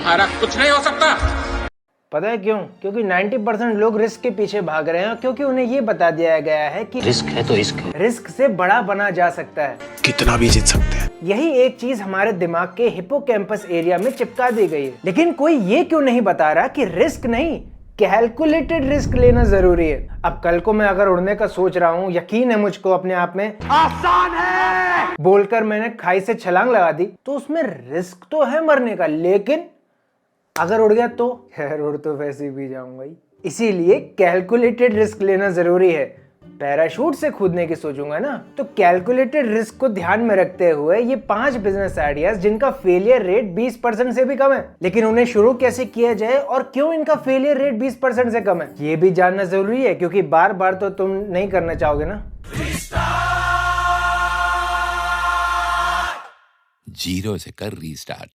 तुम्हारा कुछ नहीं हो सकता। पता है क्यों? क्योंकि 90% लोग रिस्क के पीछे भाग रहे हैं, क्योंकि उन्हें ये बता दिया गया है कि रिस्क है तो इश्क है। रिस्क से बड़ा बना जा सकता है, कितना भी जीत सकते हैं। यही एक चीज हमारे दिमाग के हिपोकैम्पस एरिया में चिपका दी गई है। लेकिन कोई ये क्यों नहीं बता रहा कि रिस्क नहीं, कैलकुलेटेड रिस्क लेना जरूरी है। अब कल को मैं अगर उड़ने का सोच रहा हूँ, यकीन है मुझको अपने आप में, आसान है बोलकर मैंने खाई से छलांग लगा दी, तो उसमें रिस्क तो है मरने का, लेकिन अगर उड़ गया तो खैर उड़ तो वैसे भी जाऊंगा ही। इसीलिए कैलकुलेटेड रिस्क लेना जरूरी है। पैराशूट से कूदने की सोचूंगा ना, तो कैलकुलेटेड रिस्क को ध्यान में रखते हुए ये 5 बिजनेस आइडियाज जिनका फेलियर रेट 20% से भी कम है, लेकिन उन्हें शुरू कैसे किया जाए और क्यों इनका फेलियर रेट 20% से कम है, ये भी जानना जरूरी है, क्योंकि बार बार तो तुम नहीं करना चाहोगे ना। जीरो से कर रीस्टार्ट।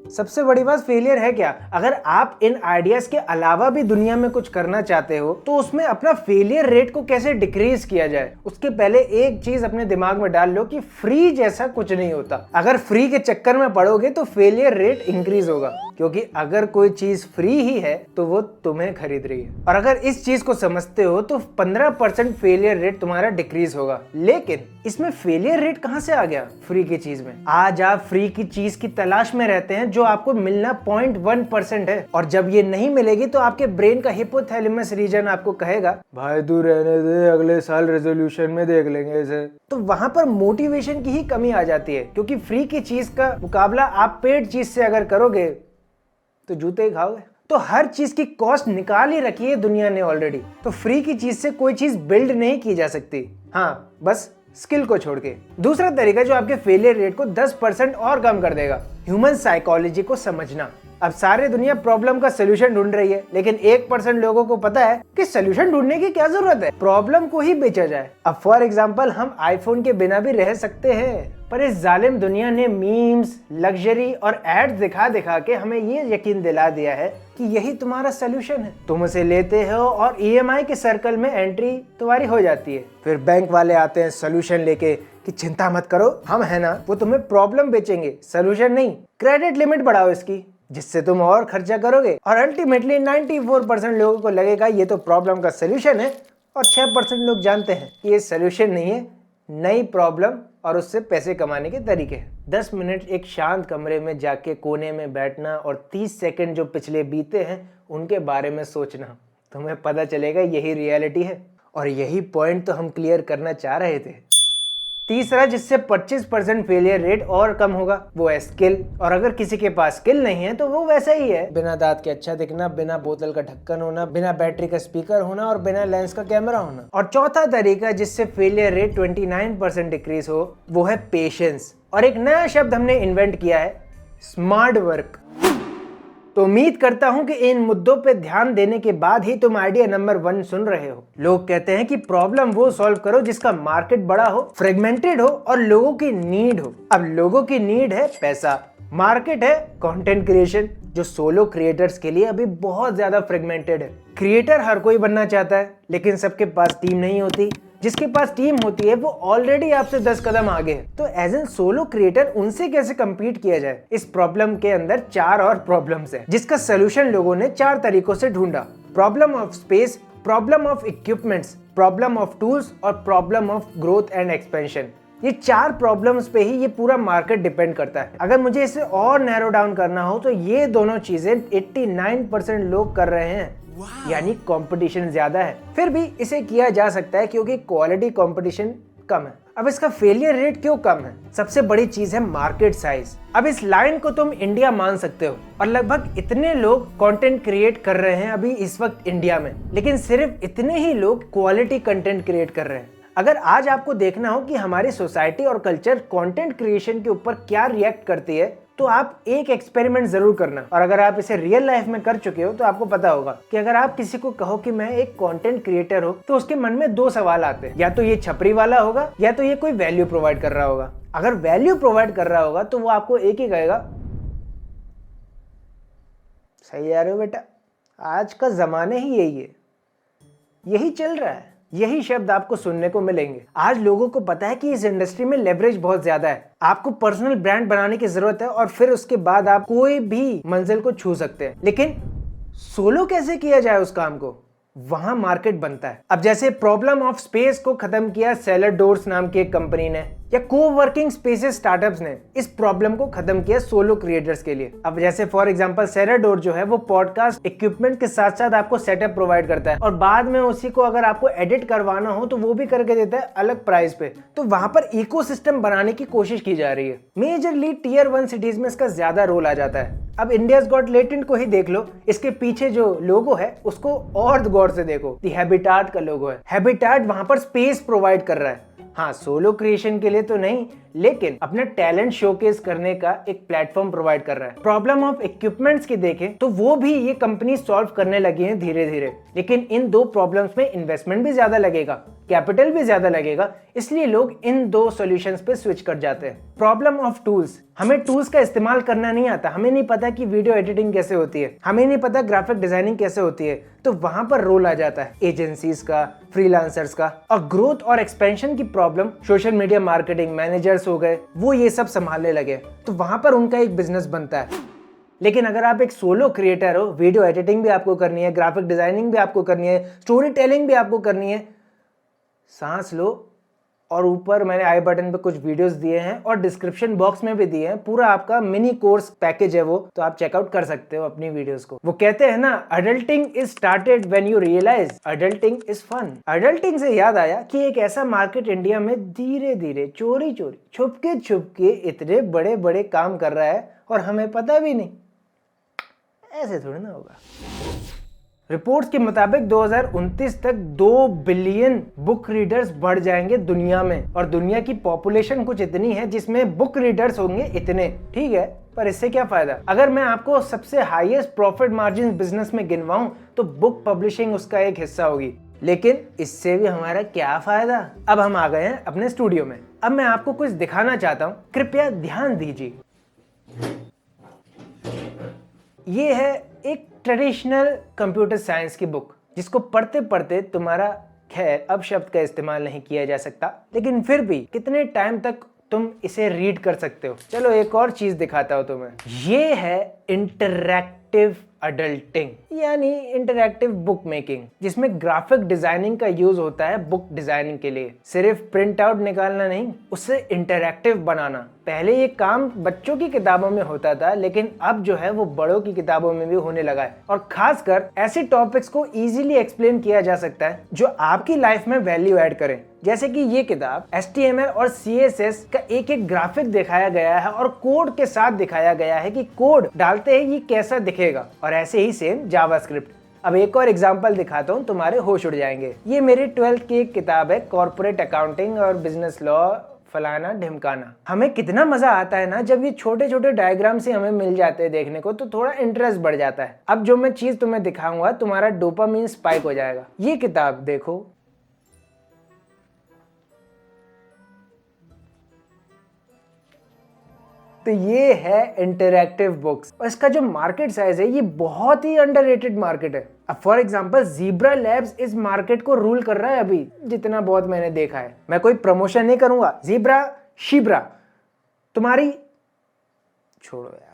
सबसे बड़ी बात फेलियर है क्या? अगर आप इन आइडियाज के अलावा भी दुनिया में कुछ करना चाहते हो, तो उसमें अपना फेलियर रेट को कैसे डिक्रीज किया जाए, उसके पहले एक चीज अपने दिमाग में डाल लो कि फ्री जैसा कुछ नहीं होता। अगर फ्री के चक्कर में पड़ोगे तो फेलियर रेट इंक्रीज होगा, क्योंकि अगर कोई चीज फ्री ही है तो वो तुम्हें खरीद रही है। और अगर इस चीज को समझते हो तो 15% फेलियर रेट तुम्हारा डिक्रीज होगा। लेकिन इसमें फेलियर रेट कहां से आ गया फ्री की चीज में? आज आप फ्री की चीज की तलाश में रहते हैं जो आपको मिलना 0.1% है, और जब ये नहीं मिलेगी तो आपके ब्रेन का हिपोथैलेमस रीजन आपको कहेगा भाई तू रहने दे, अगले साल रेजोल्यूशन में देख लेंगे इसे। तो वहां पर मोटिवेशन की ही कमी आ जाती है, क्योंकि फ्री की चीज का मुकाबला आप पेड चीज से अगर करोगे तो जूते ही खाओगे। तो हर चीज की कॉस्ट निकाल ही रखी है दुनिया ने ऑलरेडी, तो फ्री की चीज से कोई चीज बिल्ड नहीं की जा सकती, हाँ बस स्किल को छोड़ के। दूसरा तरीका जो आपके फेलियर रेट को 10% और कम कर देगा, ह्यूमन साइकोलॉजी को समझना। अब सारी दुनिया प्रॉब्लम का सोल्यूशन ढूंढ रही है, लेकिन 1% लोगों को पता है कि सोल्यूशन ढूंढने की क्या जरूरत है, प्रॉब्लम को ही बेचा जाए। अब फॉर एग्जांपल हम आईफोन के बिना भी रह सकते हैं, पर इस जालिम दुनिया ने मीम्स, लग्जरी और एड्स दिखा दिखा के हमें ये यकीन दिला दिया है कि यही तुम्हारा सोल्यूशन है। तुम उसे लेते हो और ईएमआई के सर्कल में एंट्री तुम्हारी हो जाती है। फिर बैंक वाले आते हैं सोल्यूशन लेके कि चिंता मत करो, हम है ना, वो तुम्हें प्रॉब्लम बेचेंगे, सोल्यूशन नहीं। क्रेडिट लिमिट बढ़ाओ इसकी, जिससे तुम और खर्चा करोगे, और अल्टीमेटली 94% लोगों को लगेगा ये तो प्रॉब्लम का सोल्यूशन है, और 6% लोग जानते हैं कि ये सोल्यूशन नहीं है, नई प्रॉब्लम और उससे पैसे कमाने के तरीके हैं। 10 मिनट एक शांत कमरे में जाके कोने में बैठना और 30 सेकंड जो पिछले बीते हैं उनके बारे में सोचना, तुम्हें पता चलेगा यही रियलिटी है। और यही पॉइंट तो हम क्लियर करना चाह रहे थे। तीसरा जिससे 25% फेलियर रेट और कम होगा वो है स्किल। और अगर किसी के पास स्किल नहीं है तो वो वैसा ही है, बिना दांत के अच्छा दिखना, बिना बोतल का ढक्कन होना, बिना बैटरी का स्पीकर होना और बिना लेंस का कैमरा होना। और चौथा तरीका जिससे फेलियर रेट 29% डिक्रीज हो वो है पेशेंस। और एक नया शब्द हमने इन्वेंट किया है, स्मार्ट वर्क। तो उम्मीद करता हूं कि इन मुद्दों पे ध्यान देने के बाद ही तुम आइडिया नंबर 1 सुन रहे हो। लोग कहते हैं कि प्रॉब्लम वो सॉल्व करो जिसका मार्केट बड़ा हो, फ्रेगमेंटेड हो और लोगों की नीड हो। अब लोगों की नीड है पैसा, मार्केट है कंटेंट क्रिएशन, जो सोलो क्रिएटर्स के लिए अभी बहुत ज्यादा फ्रेगमेंटेड है। क्रिएटर हर कोई बनना चाहता है, लेकिन सबके पास टीम नहीं होती। जिसके पास टीम होती है वो ऑलरेडी आपसे 10 कदम आगे है। तो एज एन सोलो क्रिएटर उनसे कैसे compete किया जाए? इस प्रॉब्लम के अंदर 4 और प्रॉब्लम्स हैं, जिसका सोल्यूशन लोगों ने 4 तरीकों से ढूंढा। Problem of space, problem of equipments, problem of tools और problem of growth and expansion. ये 4 प्रॉब्लम्स पे ही ये पूरा मार्केट डिपेंड करता है। अगर मुझे इसे और नैरो डाउन करना हो तो ये दोनों चीजें 89% लोग कर रहे हैं, यानी कंपटीशन ज्यादा है। फिर भी इसे किया जा सकता है क्योंकि क्वालिटी कंपटीशन कम है। अब इसका फेलियर रेट क्यों कम है? सबसे बड़ी चीज है मार्केट साइज। अब इस लाइन को तुम इंडिया मान सकते हो, और लगभग इतने लोग कंटेंट क्रिएट कर रहे हैं अभी इस वक्त इंडिया में, लेकिन सिर्फ इतने ही लोग क्वालिटी कंटेंट क्रिएट कर रहे हैं। अगर आज आपको देखना हो कि हमारी सोसाइटी और कल्चर कंटेंट क्रिएशन के ऊपर क्या रिएक्ट करती है, तो आप एक एक्सपेरिमेंट जरूर करना। और अगर आप इसे रियल लाइफ में कर चुके हो तो आपको पता होगा कि अगर आप किसी को कहो कि मैं एक कंटेंट क्रिएटर हूं, तो उसके मन में 2 सवाल आते हैं, या तो ये छपरी वाला होगा या तो ये कोई वैल्यू प्रोवाइड कर रहा होगा। अगर वैल्यू प्रोवाइड कर रहा होगा तो वो आपको एक ही कहेगा, सही आ रहे हो बेटा, आज का जमाना ही यही है, यही चल रहा है। यही शब्द आपको सुनने को मिलेंगे। आज लोगों को पता है कि इस इंडस्ट्री में लेवरेज बहुत ज्यादा है। आपको पर्सनल ब्रांड बनाने की जरूरत है और फिर उसके बाद आप कोई भी मंजिल को छू सकते हैं। लेकिन सोलो कैसे किया जाए उस काम को, वहां मार्केट बनता है। अब जैसे प्रॉब्लम ऑफ स्पेस को खत्म किया सेलर डोर्स नाम की एक कंपनी ने, या कोवर्किंग स्पेसेस स्टार्टअप्स ने इस प्रॉब्लम को खत्म किया सोलो क्रिएटर्स के लिए। अब जैसे फॉर एग्जांपल सेलर डोर जो है वो पॉडकास्ट इक्विपमेंट के साथ साथ आपको सेटअप प्रोवाइड करता है और बाद में उसी को अगर आपको एडिट करवाना हो तो वो भी करके देता है अलग प्राइस पे। तो वहां पर इकोसिस्टम बनाने की कोशिश की जा रही है। मेजरली टियर 1 सिटीज में इसका ज्यादा रोल आ जाता है। अब इंडियाज गॉट लेटेंट को ही देख लो, इसके पीछे जो लोगो है उसको और गौर से देखो, दी हैबिटाट का लोगो है। हैबिटाट वहां पर स्पेस प्रोवाइड कर रहा है। हाँ, सोलो क्रिएशन के लिए तो नहीं, लेकिन अपना टैलेंट शोकेस करने का एक प्लेटफॉर्म प्रोवाइड कर रहा है। प्रॉब्लम ऑफ इक्विपमेंट्स की देखें तो वो भी ये कंपनी सॉल्व करने लगी है धीरे धीरे, लेकिन इन दो प्रॉब्लम्स में इन्वेस्टमेंट भी ज्यादा लगेगा, कैपिटल भी ज्यादा लगेगा, इसलिए लोग इन दो सॉल्यूशंस पे स्विच कर जाते हैं। प्रॉब्लम ऑफ टूल्स, हमें टूल्स का इस्तेमाल करना नहीं आता, हमें नहीं पता कि वीडियो एडिटिंग कैसे होती है, हमें नहीं पता ग्राफिक डिजाइनिंग कैसे होती है, तो वहां पर रोल आ जाता है एजेंसीज का, फ्रीलांसर्स का। और ग्रोथ और एक्सपेंशन की problem social media marketing managers हो गए, वो ये सब संभालने लगे, तो वहां पर उनका एक बिजनेस बनता है। लेकिन अगर आप एक सोलो क्रिएटर हो, वीडियो एडिटिंग भी आपको करनी है, ग्राफिक डिजाइनिंग भी आपको करनी है, स्टोरी टेलिंग भी आपको करनी है, सांस लो। और ऊपर मैंने आई बटन पे कुछ वीडियोस दिए हैं और डिस्क्रिप्शन बॉक्स में भी दिए हैं, पूरा आपका मिनी कोर्स पैकेज है वो, तो आप चेकआउट कर सकते हो अपनी वीडियोस को। वो कहते हैं ना, adulting is started when you realize adulting is fun. Adulting से याद आया कि एक ऐसा मार्केट इंडिया में धीरे धीरे चोरी चोरी छुपके इतने बड़े बड़े काम कर रहा है और हमें पता भी नहीं। ऐसे थोड़ी ना होगा। रिपोर्ट्स के मुताबिक 2029 तक 2 बिलियन बुक रीडर्स बढ़ जाएंगे दुनिया में, और दुनिया की पॉपुलेशन कुछ इतनी है जिसमें बुक रीडर्स होंगे इतने। ठीक है, पर इससे क्या फायदा? अगर मैं आपको सबसे हाईएस्ट प्रॉफिट मार्जिन बिजनेस में गिनवाऊं तो बुक पब्लिशिंग उसका एक हिस्सा होगी, लेकिन इससे भी हमारा क्या फायदा? अब हम आ गए हैं अपने स्टूडियो में। अब मैं आपको कुछ दिखाना चाहता हूं, कृपया ध्यान दीजिए। ये है एक ट्रेडिशनल कंप्यूटर साइंस की बुक, जिसको पढ़ते पढ़ते तुम्हारा, खैर अब शब्द का इस्तेमाल नहीं किया जा सकता, लेकिन फिर भी कितने टाइम तक तुम इसे रीड कर सकते हो। चलो एक और चीज दिखाता हूं तुम्हें। ये है इंटरैक्टिव अडल्टिंग, यानी इंटरैक्टिव बुक मेकिंग, जिसमें ग्राफिक डिजाइनिंग का यूज होता है बुक डिजाइनिंग के लिए। सिर्फ प्रिंट आउट निकालना नहीं, उससे इंटरैक्टिव बनाना। पहले ये काम बच्चों की किताबों में होता था, लेकिन अब जो है वो बड़ों की किताबों में भी होने लगा है, और खासकर ऐसे टॉपिक्स को इजीली एक्सप्लेन किया जा सकता है जो आपकी लाइफ में वैल्यू ऐड करें। जैसे कि ये किताब HTML और CSS का एक एक ग्राफिक दिखाया गया है और कोड के साथ दिखाया गया है कि कोड डालते ही ये कैसा दिखेगा, और ऐसे ही सेम जावास्क्रिप्ट। अब एक और एग्जांपल दिखाता हूँ, तुम्हारे होश उड़ जाएंगे। ये मेरी 12th की एक किताब है, कॉर्पोरेट अकाउंटिंग और बिजनेस लॉ फलाना ढिमकाना। हमें कितना मजा आता है ना जब ये छोटे छोटे डायग्राम से हमें मिल जाते हैं देखने को, तो थोड़ा इंटरेस्ट बढ़ जाता है। अब जो मैं चीज तुम्हें दिखाऊंगा, तुम्हारा डोपामिन स्पाइक हो जाएगा। ये किताब देखो, तो ये है इंटरैक्टिव बुक्स, और इसका जो मार्केट साइज है ये बहुत ही अंडररेटेड मार्केट है। अब फॉर एग्जांपल ज़ीब्रा लैब्स इस मार्केट को रूल कर रहा है अभी, जितना बहुत मैंने देखा है। मैं कोई प्रमोशन नहीं करूंगा, ज़ीब्रा शीब्रा तुम्हारी छोड़ो यार।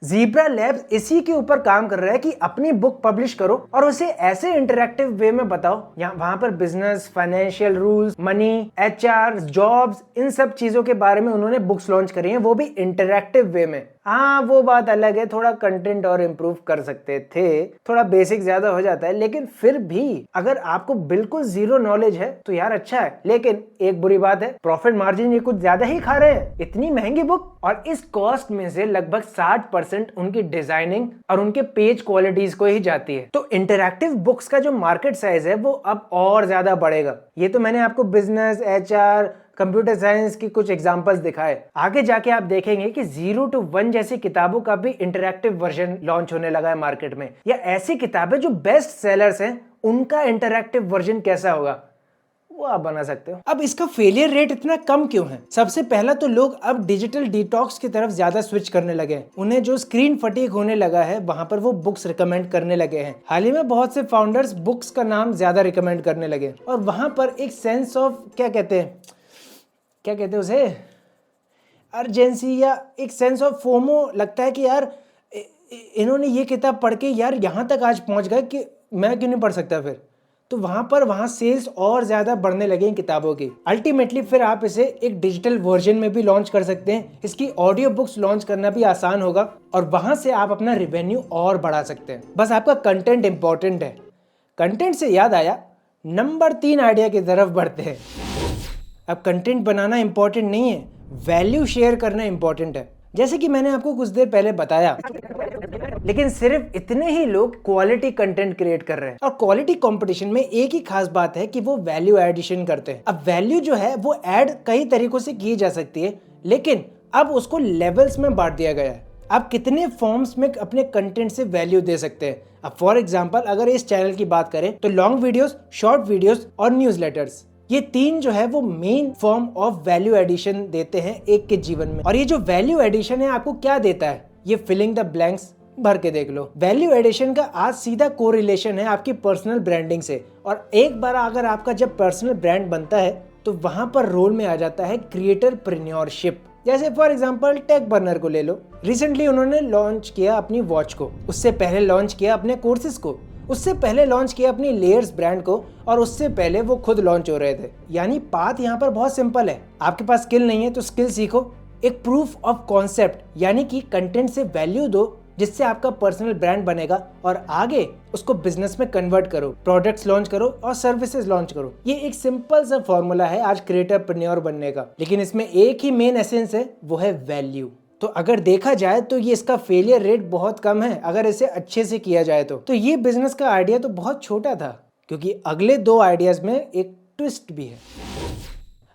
ज़ीब्रा लैब्स इसी के ऊपर काम कर रहा है कि अपनी बुक पब्लिश करो और उसे ऐसे इंटरैक्टिव वे में बताओ, यहाँ वहां पर business, financial rules, money, HR, jobs, इन सब चीजों के बारे में उन्होंने बुक्स लॉन्च करी हैं, वो भी इंटरैक्टिव वे में। हाँ, वो बात अलग है, थोड़ा कंटेंट और इम्प्रूव कर सकते थे, थोड़ा बेसिक ज्यादा हो जाता है, लेकिन फिर भी अगर आपको बिल्कुल जीरो नॉलेज है तो यार अच्छा है। लेकिन एक बुरी बात है, प्रॉफिट मार्जिन ये कुछ ज्यादा ही खा रहे हैं। इतनी महंगी बुक, और इस कॉस्ट में से लगभग 60% उनकी डिजाइनिंग और उनके पेज क्वालिटीज को ही जाती है। तो इंटरैक्टिव बुक्स का जो मार्केट साइज है वो अब और ज्यादा बढ़ेगा। ये तो मैंने आपको बिजनेस, HR, कंप्यूटर साइंस की कुछ एग्जांपल्स दिखाए। आगे जाके आप देखेंगे कि 0 to 1 जैसी किताबों का भी इंटरैक्टिव वर्जन लॉन्च होने लगा है मार्केट में, या ऐसी किताबें जो बेस्ट सेलर्स हैं उनका इंटरैक्टिव वर्जन कैसा होगा। वो आप बना सकते हो। अब इसका फेलियर रेट इतना कम क्यों है? सबसे पहला तो लोग अब डिजिटल डिटॉक्स की तरफ ज्यादा स्विच करने लगे हैं। उन्हें जो स्क्रीन फटीग होने लगा है वहां पर वो बुक्स रिकमेंड करने लगे हैं। हाल ही में बहुत से फाउंडर्स बुक्स का नाम ज्यादा रिकमेंड करने लगे और वहां पर एक सेंस ऑफ क्या कहते हैं उसे, अर्जेंसी या एक सेंस ऑफ फोमो लगता है कि यार इन्होंने ये किताब पढ़ के यार यहाँ तक आज पहुंच गए कि मैं क्यों नहीं पढ़ सकता फिर। तो वहां सेल्स और ज्यादा बढ़ने लगे इन किताबों की। अल्टीमेटली फिर आप इसे एक डिजिटल वर्जन में भी लॉन्च कर सकते हैं। इसकी ऑडियो बुक्स लॉन्च करना भी आसान होगा और वहां से आप अपना रेवेन्यू और बढ़ा सकते हैं। बस आपका कंटेंट इंपॉर्टेंट है। कंटेंट से याद आया, नंबर 3 आइडिया की तरफ बढ़ते हैं। अब कंटेंट बनाना इंपॉर्टेंट नहीं है, वैल्यू शेयर करना इंपॉर्टेंट है। जैसे कि मैंने आपको कुछ देर पहले बताया, लेकिन सिर्फ इतने ही लोग क्वालिटी कंटेंट क्रिएट कर रहे हैं। और क्वालिटी कंपटीशन में एक ही खास बात है कि वो वैल्यू एडिशन करते हैं। अब वैल्यू जो है वो ऐड कई तरीकों से की जा सकती है, लेकिन अब उसको लेवल्स में बांट दिया गया है। आप कितने फॉर्म्स में अपने कंटेंट से वैल्यू दे सकते हैं। अब फॉर एग्जांपल अगर इस चैनल की बात करें तो लॉन्ग वीडियोस, शॉर्ट वीडियोस और न्यूज़लेटर्स, ये 3 जो है वो main form of value addition देते हैं एक के जीवन में। और ये जो वैल्यू एडिशन है आपको क्या देता है, ये फिलिंग द ब्लैंक्स भर के देख लो। वैल्यू एडिशन का आज सीधा कोरिलेशन है आपकी पर्सनल ब्रांडिंग से। और एक बार अगर आपका जब पर्सनल ब्रांड बनता है तो वहां पर रोल में आ जाता है क्रिएटरप्रेन्योरशिप। जैसे फॉर एग्जांपल टेक बर्नर को ले लो। रिसेंटली उन्होंने लॉन्च किया अपनी वॉच को, उससे पहले लॉन्च किया अपने कोर्सेज को, उससे पहले लॉन्च किया अपनी लेयर्स ब्रांड को, और उससे पहले वो खुद लॉन्च हो रहे थे। यानी बात यहाँ पर बहुत सिंपल है। आपके पास स्किल नहीं है तो स्किल सीखो। एक प्रूफ ऑफ कॉन्सेप्ट यानी कि कंटेंट से वैल्यू दो जिससे आपका पर्सनल ब्रांड बनेगा और आगे उसको बिजनेस में कन्वर्ट करो, प्रोडक्ट्स लॉन्च करो और सर्विसेज लॉन्च करो। ये एक सिंपल सा फॉर्मूला है आज क्रिएटरप्रेन्योर बनने का, लेकिन इसमें एक ही मेन एसेंस है, वो है वैल्यू। तो अगर देखा जाए तो ये इसका फेलियर रेट बहुत कम है अगर इसे अच्छे से किया जाए तो ये बिजनेस का आइडिया तो बहुत छोटा था, क्योंकि अगले 2 आइडियाज में एक ट्विस्ट भी है।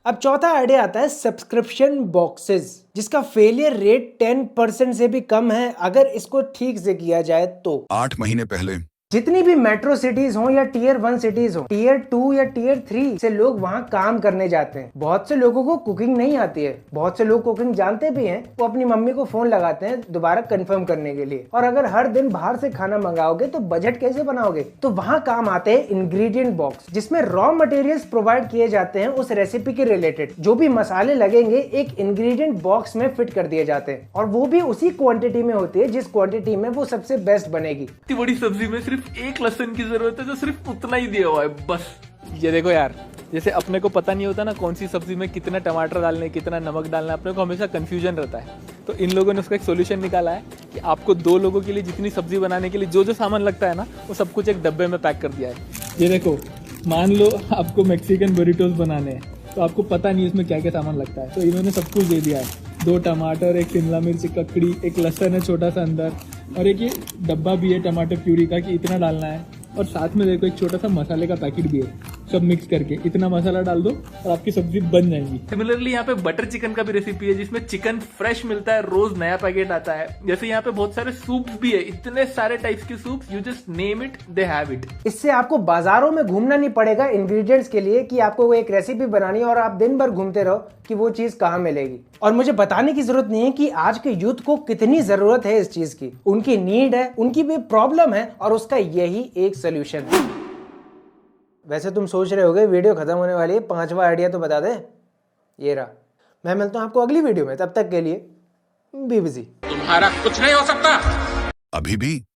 अब चौथा आइडिया आता है सब्सक्रिप्शन बॉक्सेस, जिसका फेलियर रेट 10% से भी कम है अगर इसको ठीक से किया जाए तो। 8 महीने पहले जितनी भी मेट्रो सिटीज हो या टियर 1 सिटीज हो, टियर 2 या टियर 3 से लोग वहाँ काम करने जाते हैं। बहुत से लोगों को कुकिंग नहीं आती है, बहुत से लोग कुकिंग जानते भी हैं, वो अपनी मम्मी को फोन लगाते हैं दोबारा कंफर्म करने के लिए। और अगर हर दिन बाहर से खाना मंगाओगे तो बजट कैसे बनाओगे? तो वहाँ काम आते हैं इंग्रेडिएंट बॉक्स, जिसमें रॉ मटेरियल्स प्रोवाइड किए जाते हैं उस रेसिपी के रिलेटेड। जो भी मसाले लगेंगे एक इंग्रेडिएंट बॉक्स में फिट कर दिए जाते हैं, और वो भी उसी क्वांटिटी में होती है जिस क्वांटिटी में वो सबसे बेस्ट बनेगी। इतनी बड़ी सब्जी में सिर्फ एक लहसुन की जरूरत है जो सिर्फ उतना ही दिया हुआ है बस। ये देखो यार, जैसे अपने को पता नहीं होता ना कौन सी सब्जी में कितना टमाटर डालने, कितना नमक डालना, अपने को हमेशा कंफ्यूजन रहता है। तो इन लोगों ने उसका एक सोल्यूशन निकाला है कि आपको 2 लोगों के लिए जितनी सब्जी बनाने के लिए जो जो सामान लगता है ना, वो सब कुछ एक डब्बे में पैक कर दिया है। ये देखो, मान लो आपको मैक्सिकन बुरिटोस बनाने हैं तो आपको पता नहीं इसमें क्या क्या सामान लगता है, तो इन्होंने सब कुछ दे दिया है। 2 टमाटर, 1 शिमला मिर्च, एक ककड़ी, एक लहसुन है छोटा सा अंदर, और एक ये डब्बा भी है टमाटर प्यूरी का कि इतना डालना है, और साथ में देखो एक छोटा सा मसाले का पैकेट भी है। सब मिक्स करके इतना मसाला डाल दो और आपकी सब्जी बन जाएगी। सिमिलरली यहाँ पे बटर चिकन का भी रेसिपी है जिसमें चिकन फ्रेश मिलता है, रोज नया पैकेट आता है। जैसे यहाँ पे बहुत सारे सूप्स भी है, इतने सारे टाइप्स के soups, you just name it, they have it. इससे आपको बाजारों में घूमना नहीं पड़ेगा इंग्रेडिएंट्स के लिए कि आपको एक रेसिपी बनानी है और आप दिन भर घूमते रहो कि वो चीज कहाँ मिलेगी। और मुझे बताने की जरूरत नहीं है कि आज के यूथ को कितनी जरूरत है इस चीज की। उनकी नीड है, उनकी भी प्रॉब्लम है, और उसका यही एक सोल्यूशन है। वैसे तुम सोच रहे होगे वीडियो खत्म होने वाली है, 5वां आइडिया तो बता दे। ये रहा। मैं मिलता हूं आपको अगली वीडियो में, तब तक के लिए बी बिजी। तुम्हारा कुछ नहीं हो सकता। अभी भी